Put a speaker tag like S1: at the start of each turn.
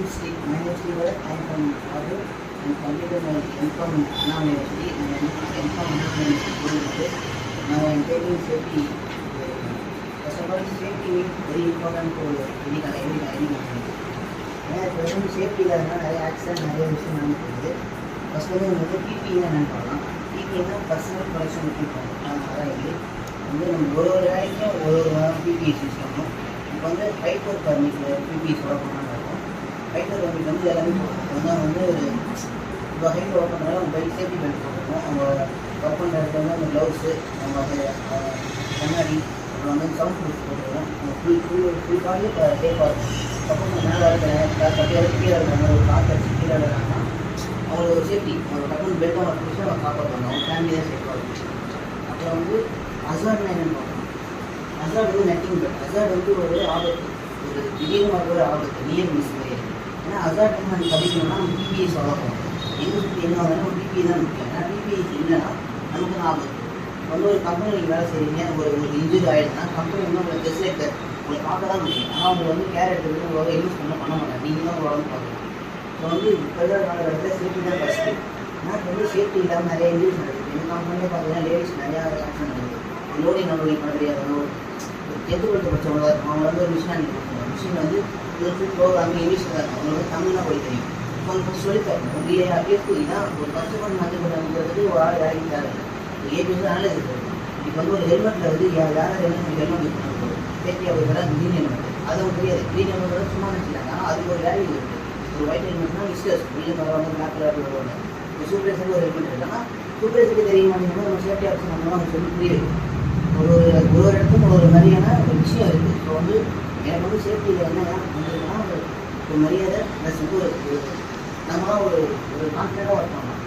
S1: University. My university was I'm from Abu and completed my M.Com Anna University and M.Com Anna University. Now I'm taking safety. First of all, safety is very important for any company. ஏன்னா இப்போ வந்து சேஃப்டியில் நிறைய accident நிறைய விஷயம் நடந்துருக்குது. First வந்து PPE என்னென்னு பார்க்கலாம். பிபிஇனா பர்சனல் ப்ரொடெக்ஷன் எக்யூப்மெண்ட். அதான் இது வந்து நம்ம ஒரு வேலைக்கும் ஒரு பிபிஇ யூஸ் பண்ணணும். இப்போ வந்து ஹைட் ஒர்க் பர்மிட்டில் பிபிஇ சொல்ல போனாலும் இருக்கும். ஹைட் ஒர்க் பர்மிட் வந்து எல்லாமே போட்டுருக்கோம். வந்து ஒரு இப்போ ஹைட் ஒர்க் பண்ணுறதால அவங்க பெல்ட் சேஃப்டி பெல்ட் போட்டுருக்கோம். அவங்க ஒர்க் பண்ணுற இடத்துல வந்து அந்த க்ளவுஸு நம்ம கண்ணாடி அப்புறம் வந்து சவுண்ட் ப்ரூஃப் போட்டுருக்கோம். ஃபுல் பாடியே இப்போ சேஃபாக இருக்கும். சப்போஸ் மேலே இருக்கிறேன் கீழே இருக்கிறாங்க ஒரு காற்று அடிச்சு கீழே இருக்கிறாங்கன்னா அவங்களுக்கு ஒரு சேஃப்டி ஒரு டக்குனு பெல்ட் அவங்க பிடிச்சி அவங்க காப்பாற்றுவாங்க. அவங்க ஃபேமிலி தான் சேஃபாக இருக்கும். அப்புறம் வந்து அசார்ட்னா என்னென்னு பார்க்கணும். அசார்ட் வந்து நெட்டிங் பெல்ட். அசார்ட் வந்து ஒரு ஆபத்து, ஒரு திடீர்னு வர ஒரு ஆபத்து, நியர் மிஸ் கிடையாது. ஏன்னா அசார்ட் வந்து நம்ம தவிக்கணும்னா நம்ம பிபிஐ சொல்லணும். எங்கே சுற்றி என்ன வந்தாலும் நம்ம பிபிஐ தான் முக்கியம். ஏன்னா பிபிஐ இல்லைன்னா நமக்கு தான் ஆபத்து. வந்து ஒரு கம்பெனி நீங்கள் வேலை செய்கிறீங்க, உங்களுக்கு இன்ஜுரி ஆகிடுதுன்னா கம்பெனி வந்து உங்களுக்கு ஃபெசிலேட்டர் உங்களை பார்க்க தான் முடியும். ஆனால் அவங்க வந்து கேர் எடுத்து உங்களால் இன்வெஸ்ட் பண்ண மாட்டாங்க. நீங்கள் தான் உங்களை வந்து பார்க்கணும். இப்போ வந்து இப்போ காலகட்டத்தில் சேஃப்டி தான் ஃபஸ்ட்டு. ஏன்னா இப்போ வந்து சேஃப்டி இல்லாமல் நிறைய இன்ஜுரிஸ் நடக்குது. எங்கள் கம்பெனியே பார்த்தீங்கன்னா லேடிஸ் நிறையா ஆக்சிடென்ட் நடக்குது. லோடிங் அன்லோடிங் பண்ண தெரியாதவங்க ஒரு டென்த்து படித்தவங்க தான் இருக்கும். அவங்க வந்து ஒரு மிஷின் அனுப்பி கொடுத்துருவாங்க. மிஷின் வந்து ஃபுல் ப்ரோக்ராம் இங்கிலீஷில் தான் இருக்கும். அவங்களுக்கு தமிழ்லாம் போய் தெரியும். இப்போ அவங்க சொல்லித்தரணும். அப்படியே இதான் ஒரு கஷ்டப்பட்டு மஞ்சள் அமைக்கிறதுக்கு ஒரு ஆள் வேலைக்கு தேவை. ஏபி வந்து அனலைஸ் இருக்குது. இப்போ வந்து ஒரு ஹெல்மெட்டில் வந்து யார் ஹெல்மெட் யூஸ் பண்ண சேஃப்டியாக போய்க்கிறா க்ரீன் ஹெல்மெட். அது அவங்க தெரியாது. க்ரீன் ஹெல்மெட் சும்மா நினச்சிட்டாங்க. ஆனால் அதுக்கு ஒரு வேல்யூ இருக்குது. ஒரு ஒயிட் ஹெல்மெட்னா விஸ்டர்ஸ் வெளியே வருவாங்க, பிளாக் கலர் வருவாங்க. இப்போ சூப்பர்வைசருக்கு ஒரு ஹெல்மெட் இருக்குன்னா சூப்பர்வைசருக்கு தெரிய மாட்டேங்குது. நம்ம சேஃப்டி ஆஃபீஸர் நம்ம அவங்க சொல்லி புரியுது. ஒரு இடத்துக்கும் ஒரு மாதிரியான ஒரு விஷயம் இருக்குது. ஸோ வந்து எனக்கு வந்து சேஃப்டியில் என்ன வந்ததுன்னா ஒரு மரியாதை ப்ளஸ் வந்து ஒரு நம்மளாம் ஒரு கான்ஃபிடென்ட்டாக ஒர்க் பண்ணலாம்.